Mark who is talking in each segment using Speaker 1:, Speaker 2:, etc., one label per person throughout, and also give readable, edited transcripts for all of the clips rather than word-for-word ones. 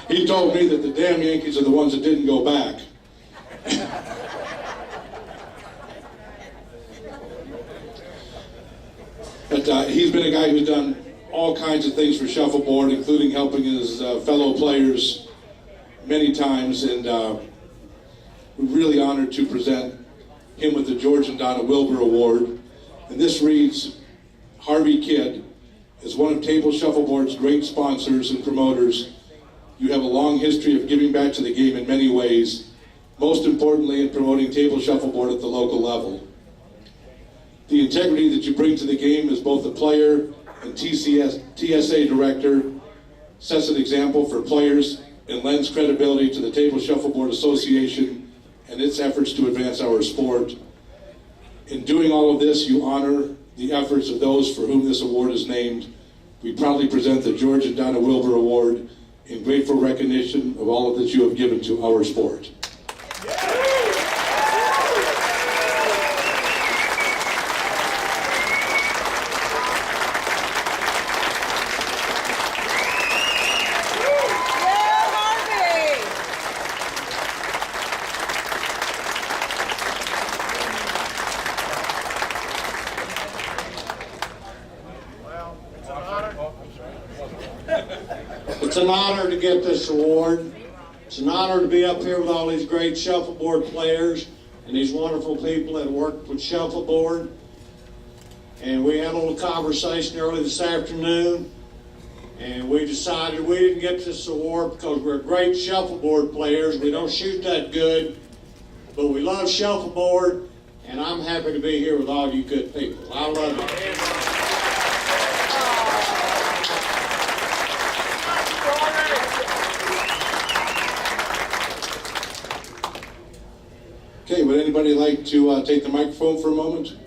Speaker 1: He told me that the damn Yankees are the ones that didn't go back. But he's been a guy who's done all kinds of things for shuffleboard, including helping his fellow players many times, and we're really honored to present him with the George and Donna Wilber Award. And this reads, Harvey Kidd, as one of Table Shuffleboard's great sponsors and promoters, you have a long history of giving back to the game in many ways, most importantly in promoting table shuffleboard at the local level. The integrity that you bring to the game as both a player and TSA director sets an example for players and lends credibility to the Table Shuffleboard Association and its efforts to advance our sport. In doing all of this, you honor the efforts of those for whom this award is named. We proudly present the George and Donna Wilber Award in grateful recognition of all that you have given to our sport.
Speaker 2: It's an honor to get this award. It's an honor to be up here with all these great shuffleboard players and these wonderful people that work with shuffleboard. And we had a little conversation early this afternoon, and we decided we didn't get this award because we're great shuffleboard players. We don't shoot that good, but we love shuffleboard, and I'm happy to be here with all you good people. I love it.
Speaker 1: Okay, would anybody like to take the microphone for a moment?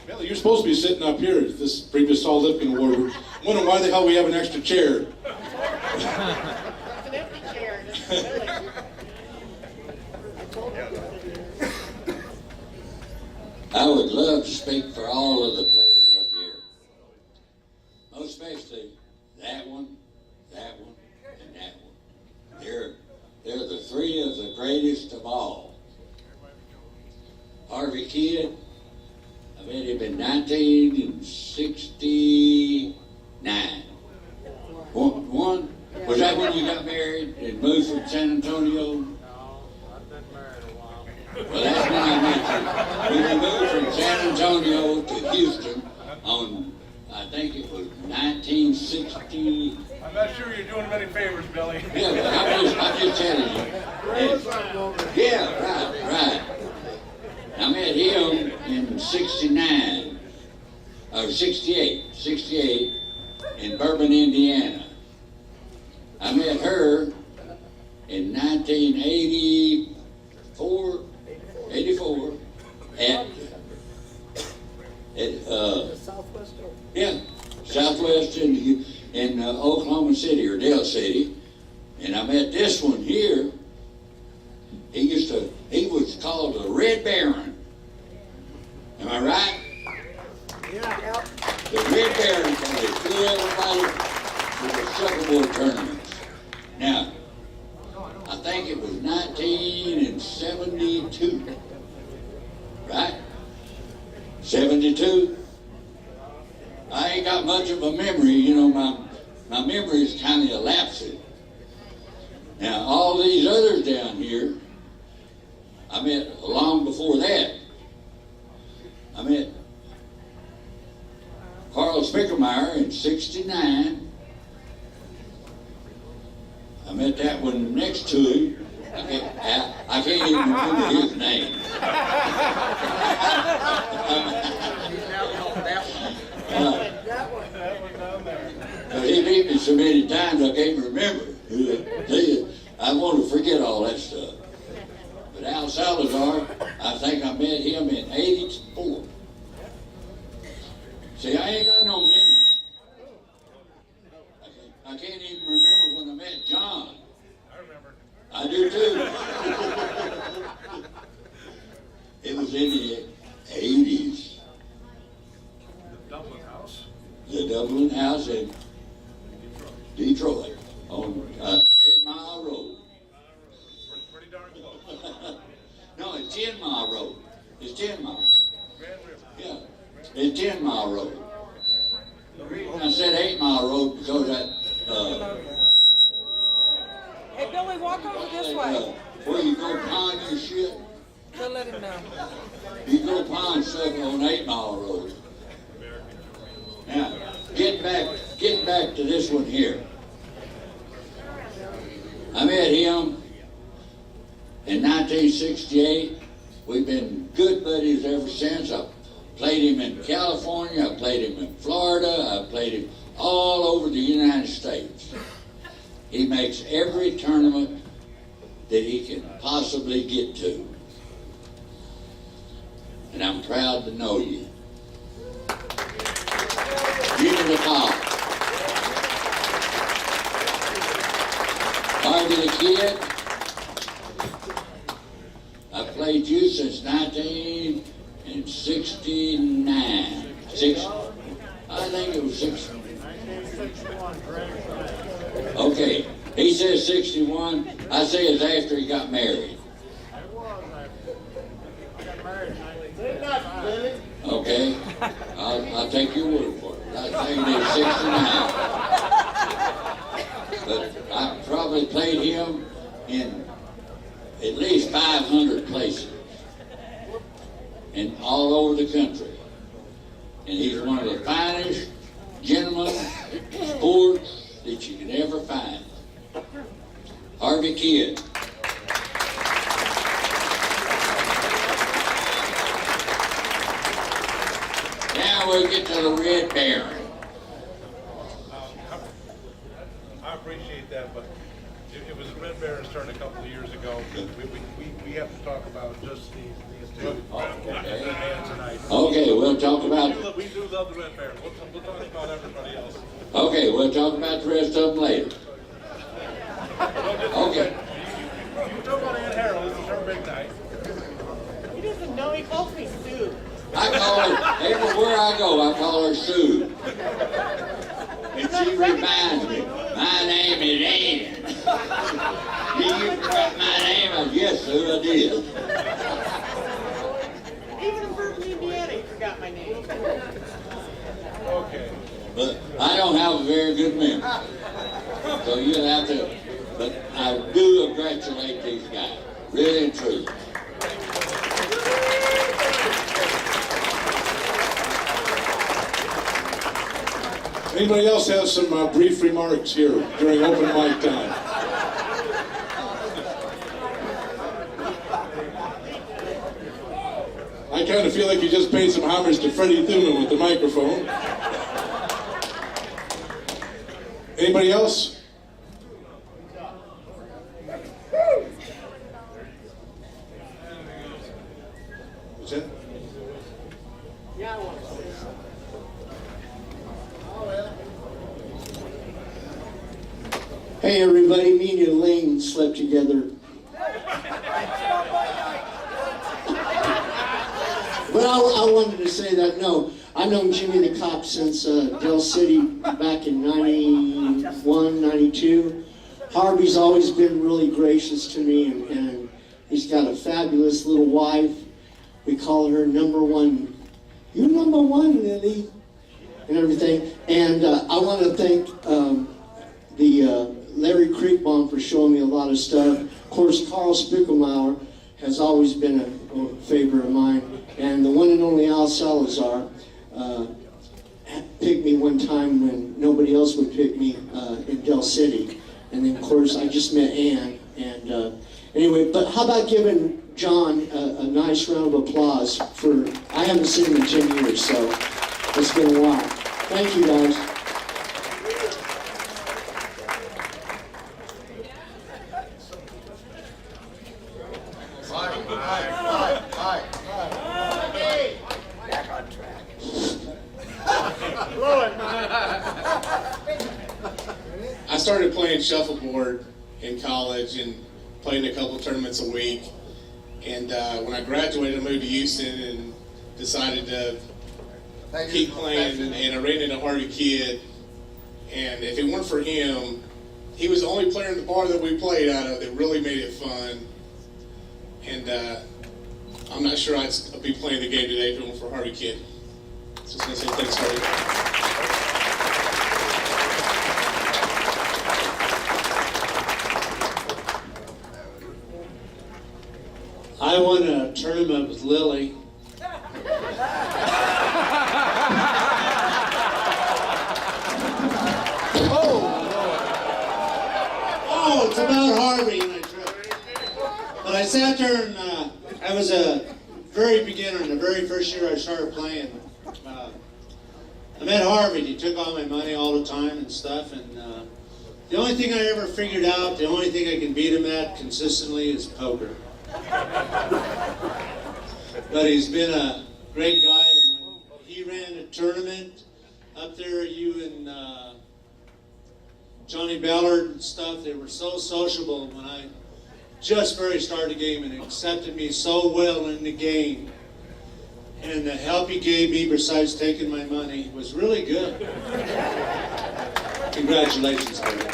Speaker 1: Billy, you're supposed to be sitting up here at this previous Saul Lipkin Award. I'm wondering why the hell we have an extra chair.
Speaker 3: It's an empty chair.
Speaker 4: I would love to speak for all of the players up here. Most especially that one, and that one. They're the three of the greatest of all. Harvey Kidd, I met him in 1969. One? Was that when you got married and moved from San Antonio?
Speaker 5: No, I've been married a while.
Speaker 4: Well, that's when I met you. When we moved from San Antonio to Houston on, I think it was 1960.
Speaker 5: I'm not sure you're doing him any favors, Billy.
Speaker 4: Yeah, but I'm just telling you. Yeah, right. I met him in 69, or 68 in Bourbon, Indiana. I met her in 1984 at Southwest in Oklahoma City or Dale City, and I met this one here. He was called the Red Baron. Am I right?
Speaker 3: Yeah.
Speaker 4: The Red Baron, because they flew everybody to the shuffleboard tournaments. Now, I think it was 1972, right? 72? I ain't got much of a memory, you know, my memory is kind of elapsing. Now, all these others down here, I met long before that. I met Carl Spickermeyer in 69. I met that one next to him. I can't even remember his name. But he beat me so many times I can't remember. I want to forget all that stuff. But Al Salazar, I think I met him in 84. See, I ain't got no memory. I can't even remember when I met John.
Speaker 5: I remember.
Speaker 4: I do too. It was in the 80s.
Speaker 5: The Dublin House.
Speaker 4: The Dublin House in Detroit, on 8 Mile Road.
Speaker 5: Pretty darn close.
Speaker 4: No, it's 10 Mile Road. It's 10 Mile.
Speaker 5: Grand River.
Speaker 4: Yeah, it's 10 Mile Road. The reason I said 8 Mile Road because that,
Speaker 6: Hey, Billy, walk over this way.
Speaker 4: where you go pawn your shit,
Speaker 6: We'll let him know.
Speaker 4: you go pawn stuff on 8 Mile Road. Now, getting back to this one here. I met him in 1968. We've been good buddies ever since. I played him in California, I played him in Florida, I played him all over the United States. He makes every tournament that he can possibly get to. And I'm proud to know you. You to the top. Harvey the Kid, I played you since 1969. I think it was 60. Okay, he says 61. I say it's after he got married. Okay, I'll take your word for it. I think it's 69. But I probably played him in at least 500 places and all over the country. And he's one of the finest gentlemen sports that you can ever find. Harvey Kid. Now we'll get to the Red Baron.
Speaker 5: I appreciate that, but it was a Red Baron started a couple of years ago. We have to talk about just these two tonight.
Speaker 4: Okay, we'll talk about.
Speaker 5: We do love the Red Baron. We'll talk about everybody else.
Speaker 4: Okay, we'll talk about the rest of them later. Okay.
Speaker 5: You talk about Aunt Harrell. This is her big night.
Speaker 3: He doesn't know, he calls me Sue.
Speaker 4: I call her, everywhere I go, I call her Sue. And she reminds me, my name is Ann. Did you forget my name? I said, yes, Sue, I did.
Speaker 3: Even in Burton, Indiana, he forgot my name.
Speaker 5: Okay.
Speaker 4: But I don't have a very good memory. So you'll have to, but I do congratulate these guys, really and truly.
Speaker 1: Anybody else have some brief remarks here during open mic time? I kind of feel like you just paid some homage to Freddie Thuman with the microphone. Anybody else? What's that?
Speaker 3: Yeah, I want to say
Speaker 7: Hey everybody, me and Elaine slept together. But I wanted to say that, no, I've known Jimmy the Cop since Del City back in 91, 92. Harvey's always been really gracious to me, and he's got a fabulous little wife. We call her number one. You're number one, Lily, and everything. And I want to thank the Larry Creekbaum for showing me a lot of stuff. Of course, Carl Spiegelmauer has always been a favorite of mine. And the one and only Al Salazar picked me one time when nobody else would pick me in Del City. And then, of course, I just met Ann. And anyway, but how about giving John a nice round of applause for, I haven't seen him in 10 years, so it's been a while. Thank you, guys.
Speaker 8: I started playing shuffleboard in college and played in a couple tournaments a week. And when I graduated, I moved to Houston and decided to keep playing. And I ran into Harvey Kidd. And if it weren't for him, he was the only player in the bar that we played out of that really made it fun. And I'm not sure I'd be playing the game today if it weren't for Harvey Kid. So I was going to say thanks, Harvey.
Speaker 2: I won a tournament with Lily. Oh, it's about Harvey and I tripped. But I sat there and I was a very beginner in the very first year I started playing. I met Harvey. He took all my money all the time and stuff. And the only thing I ever figured out, the only thing I can beat him at consistently is poker. But he's been a great guy. And when he ran a tournament up there, you and Johnny Ballard and stuff, they were so sociable when I just very started the game and accepted me so well in the game. And the help he gave me besides taking my money was really good. Congratulations, Harvey.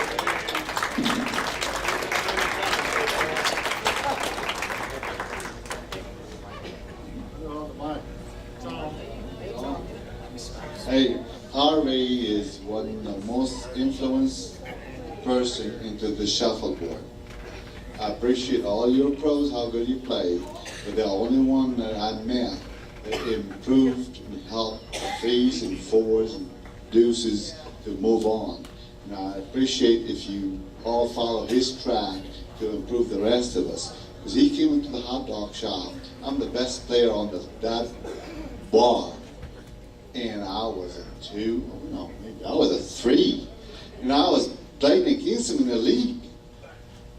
Speaker 9: Hey, Harvey is one of the most influenced person into the shuffleboard. I appreciate all your pros, how good you played, but the only one that I met that improved and helped threes and fours and deuces to move on. And I appreciate if you all follow his track to improve the rest of us. Because he came into the hot dog shop. I'm the best player on that bar. And I was a 2, no, maybe I was a 3. And I was playing against him in the league.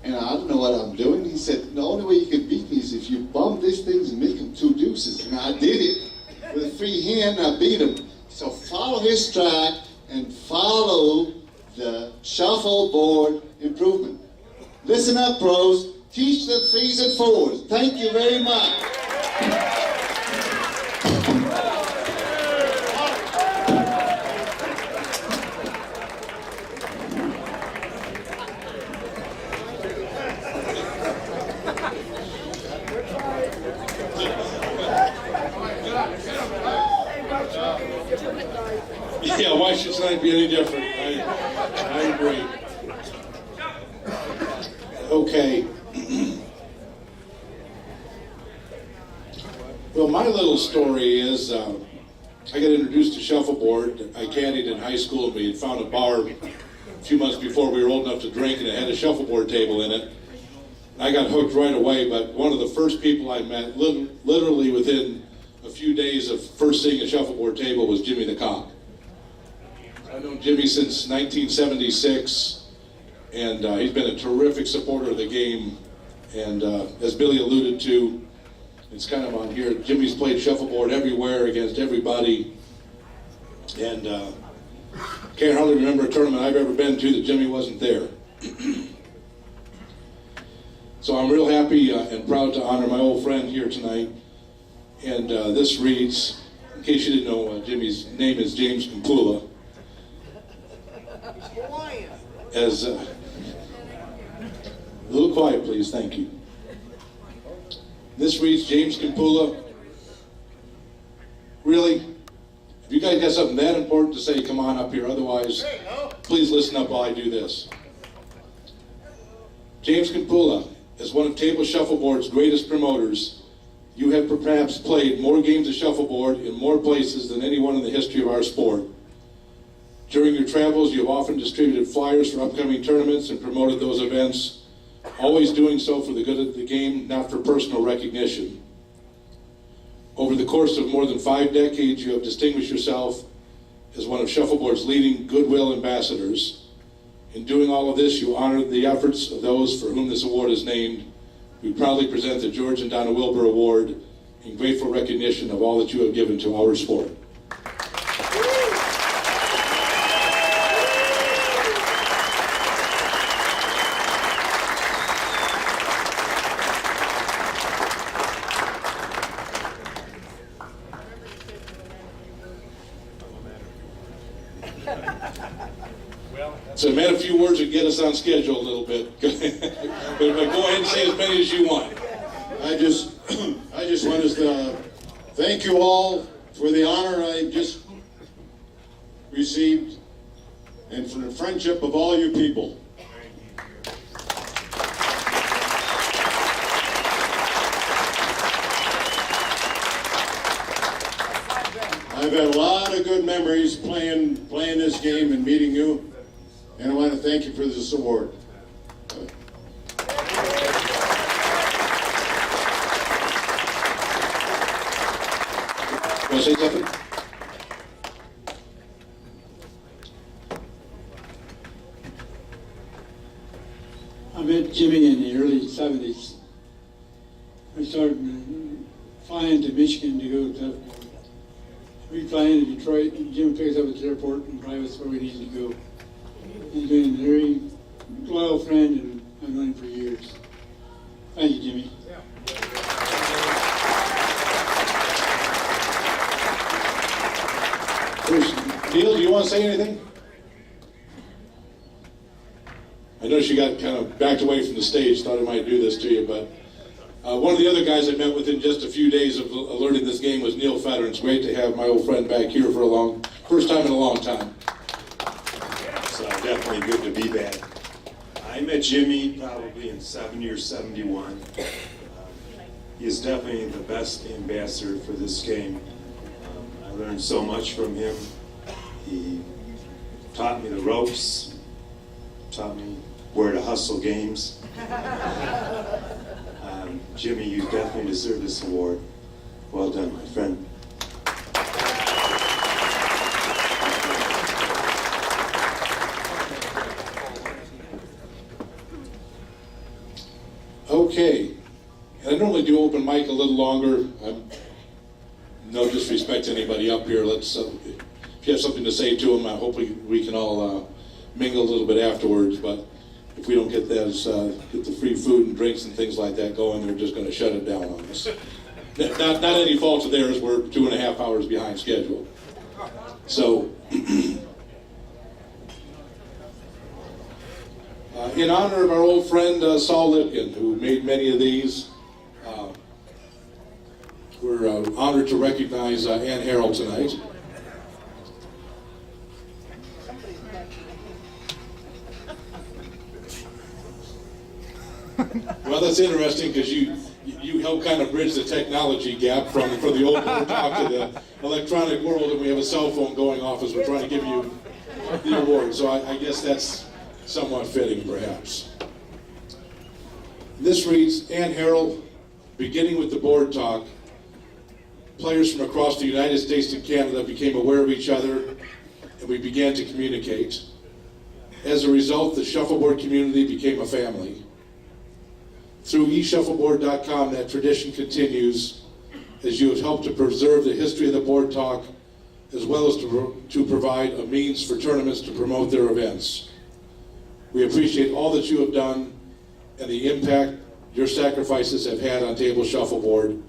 Speaker 9: And I don't know what I'm doing. He said, the only way you can beat me is if you bump these things and make them 2 deuces. And I did it with a free hand, and I beat him. So follow his track and follow the shuffleboard improvement. Listen up, pros. Teach the 3s and 4s. Thank you very much.
Speaker 1: Yeah, why should tonight be any different? I agree. Okay. Well, my little story is I got introduced to shuffleboard. I caddied in high school, and we had found a bar a few months before we were old enough to drink, and it had a shuffleboard table in it. I got hooked right away, but one of the first people I met, literally within a few days of first seeing a shuffleboard table, was Jimmy the Cock. I've known Jimmy since 1976, and he's been a terrific supporter of the game. And as Billy alluded to, it's kind of on here, Jimmy's played shuffleboard everywhere against everybody. And can't hardly remember a tournament I've ever been to that Jimmy wasn't there. So I'm real happy and proud to honor my old friend here tonight. And this reads, in case you didn't know, Jimmy's name is James Kumpula. As a little quiet, please, thank you. This reads, James Kumpula. Really? If you guys got something that important to say, come on up here. Otherwise, please listen up while I do this. James Kumpula, as one of table shuffleboard's greatest promoters, you have perhaps played more games of shuffleboard in more places than anyone in the history of our sport. During your travels, you have often distributed flyers for upcoming tournaments and promoted those events, always doing so for the good of the game, not for personal recognition. Over the course of more than 5 decades, you have distinguished yourself as one of shuffleboard's leading goodwill ambassadors. In doing all of this, you honor the efforts of those for whom this award is named. We proudly present the George and Donna Wilber Award in grateful recognition of all that you have given to our sport. So man, a few words and get us on schedule a little bit. But go ahead and say as many as you want.
Speaker 2: I just want to thank you all for the honor I just received and for the friendship of all you people. I've had a lot of good memories playing this game and meeting you, and I want to thank you for this award.
Speaker 1: Want to say something?
Speaker 10: I met Jimmy in the early 70s. I started flying to Michigan to go to, we fly into Detroit, and Jim picks up at the airport and drives us where we need to go. He's been a very loyal friend, and I've known him for years. Thank you, Jimmy.
Speaker 1: Neil, do you want to say anything? I noticed you got kind of backed away from the stage, thought I might do this to you, but one of the other guys I met within just a few days of learning this game was Neil Fetter. It's great to have my old friend back here for first time in a long time.
Speaker 11: It's definitely good to be back. I met Jimmy probably in 70 or 71. He is definitely the best ambassador for this game. I learned so much from him. He taught me the ropes, taught me where to hustle games. Jimmy, you definitely deserve this award. Well done, my friend.
Speaker 1: Okay, and I normally do open mic a little longer. No disrespect to anybody up here. Let's, if you have something to say to them, I hope we can all mingle a little bit afterwards. But if we don't get get the free food and drinks and things like that going, they're just going to shut it down on us. Not any fault of theirs. We're 2.5 hours behind schedule. So, in honor of our old friend Saul Lipkin, who made many of these, we're honored to recognize Ann Harrell tonight. Well, that's interesting because you help kind of bridge the technology gap from the old world talk to the electronic world, and we have a cell phone going off as we're trying to give you the award. So I guess that's somewhat fitting, perhaps. This reads, Ann Harrell, beginning with the board talk, players from across the United States and Canada became aware of each other, and we began to communicate. As a result, the shuffleboard community became a family. Through eShuffleboard.com, that tradition continues as you have helped to preserve the history of the board talk, as well as to provide a means for tournaments to promote their events. We appreciate all that you have done and the impact your sacrifices have had on table shuffleboard.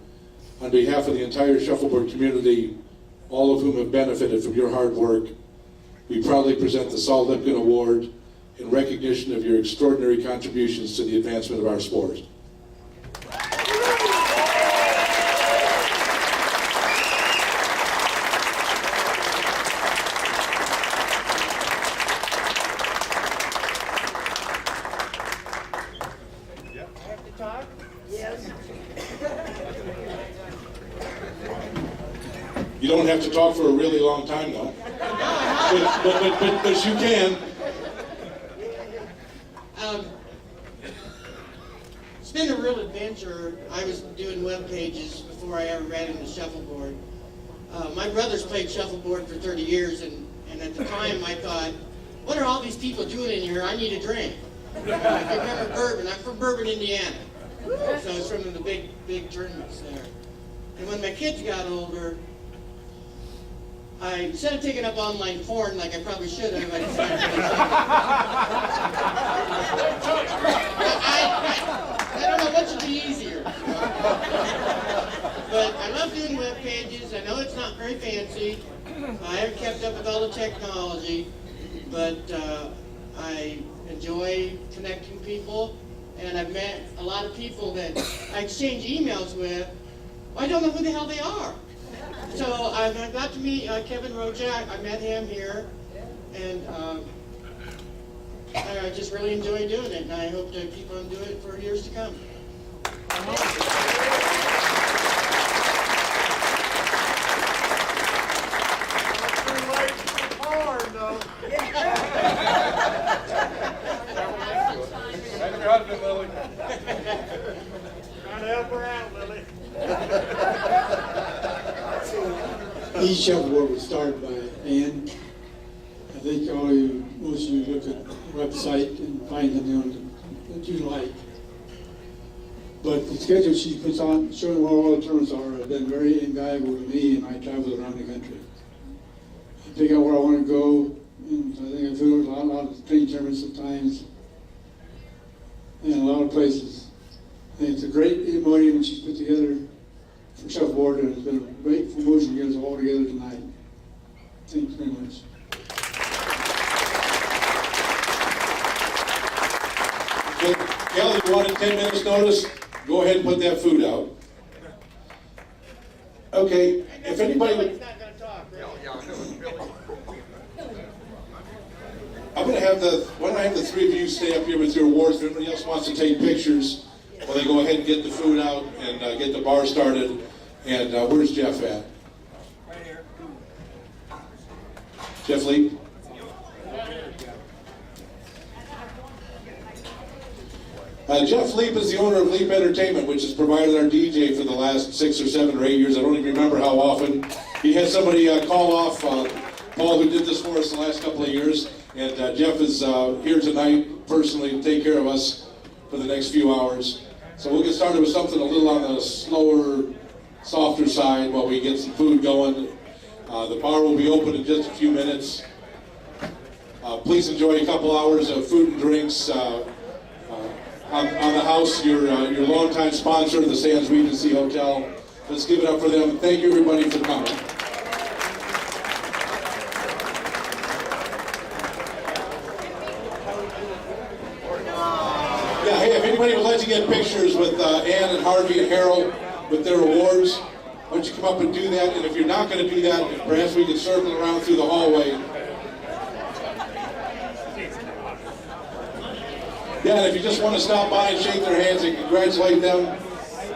Speaker 1: On behalf of the entire shuffleboard community, all of whom have benefited from your hard work, we proudly present the Saul Lipkin Award in recognition of your extraordinary contributions to the advancement of our sport. You don't have to talk for a really long time, though. But you can.
Speaker 3: It's been a real adventure. I was doing web pages before I ever ran into shuffleboard. My brothers played shuffleboard for 30 years, and at the time I thought, what are all these people doing in here? I need a drink. I remember Bourbon. I'm from Bourbon, Indiana. So it's from the big tournaments there. And when my kids got older, instead of taking up online porn like I probably should have, I decided to I don't know what should be easier. But I love doing web pages. I know it's not very fancy. I haven't kept up with all the technology, but I enjoy connecting people, and I've met a lot of people that I exchange emails with. I don't know who the hell they are. So I got to meet Kevin Rojak. I met him here, and I just really enjoy doing it, and I hope to keep on doing it for years to come.
Speaker 10: Each shuffleboard was started by Ann. I think most of you look at the website and find something that you like. But the schedule she puts on, showing where all the tournaments are, have been very invaluable to me in my travels around the country. I figure out where I want to go, and I think I flew a lot of training tournaments sometimes, and a lot of places. And it's a great emotion she's put together for shuffleboard, and it's been a great promotion to get us all together tonight. Thanks very much.
Speaker 1: Kelly, you wanted 10 minutes notice? Go ahead and put that food out. Okay, if anybody would... Why don't I have the three of you stay up here with your awards? If anybody else wants to take pictures, well, they go ahead and get the food out and get the bar started. And where's Jeff at?
Speaker 3: Right here.
Speaker 1: Jeff Leap? Jeff Leap is the owner of Leap Entertainment, which has provided our DJ for the last 6 or 7 or 8 years. I don't even remember how often. He had somebody call off, Paul, who did this for us the last couple of years. And Jeff is here tonight personally to take care of us for the next few hours. So we'll get started with something a little on the slower, softer side while we get some food going. The bar will be open in just a few minutes. Please enjoy a couple hours of food and drinks. On the house, your longtime sponsor, the Sands Regency Hotel. Let's give it up for them. Thank you, everybody, for coming. Yeah, hey, if anybody would like to get pictures with Ann and Harvey and Harrell with their awards, why don't you come up and do that? And if you're not going to do that, perhaps we can circle around through the hallway. Yeah, and if you just want to stop by and shake their hands and congratulate them,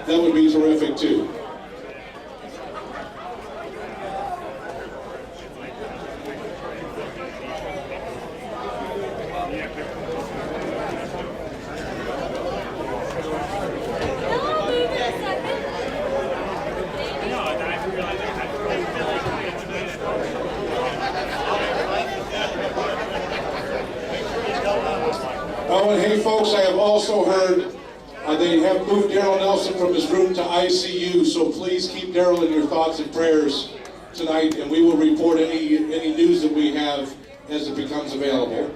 Speaker 1: that would be terrific too. Oh, and hey folks, I have also heard they have moved Darrell Nelson from his room to ICU, so please keep Darrell in your thoughts and prayers tonight, and we will report any news that we have as it becomes available.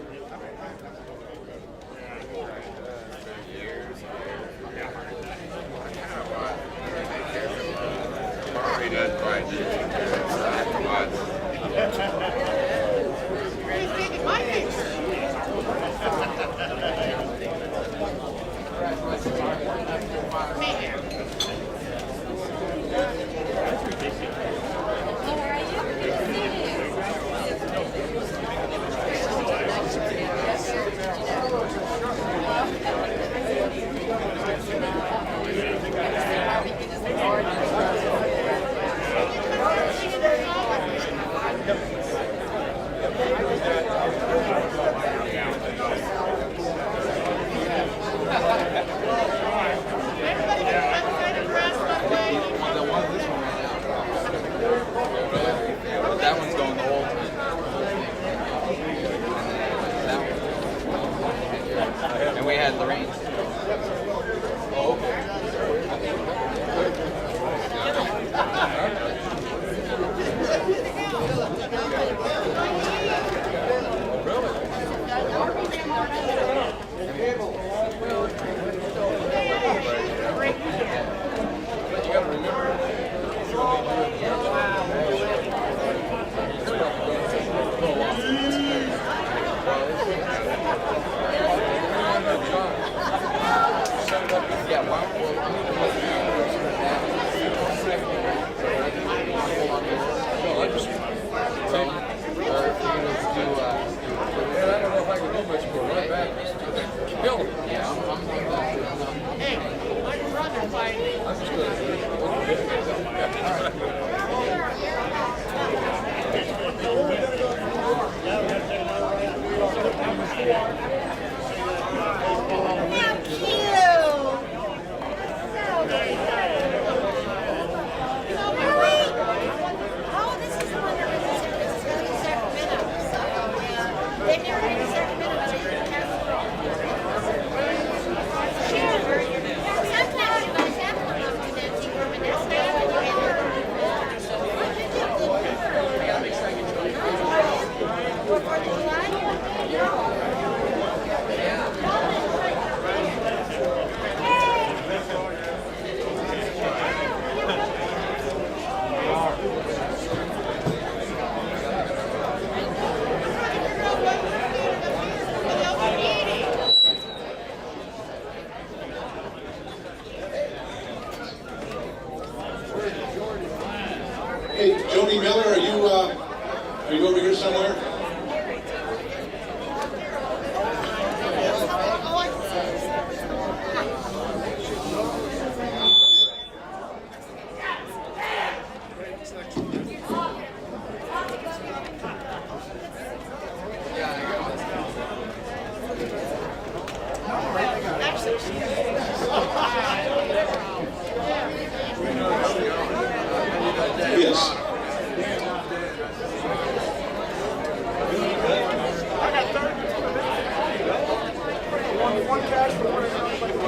Speaker 12: one catch for one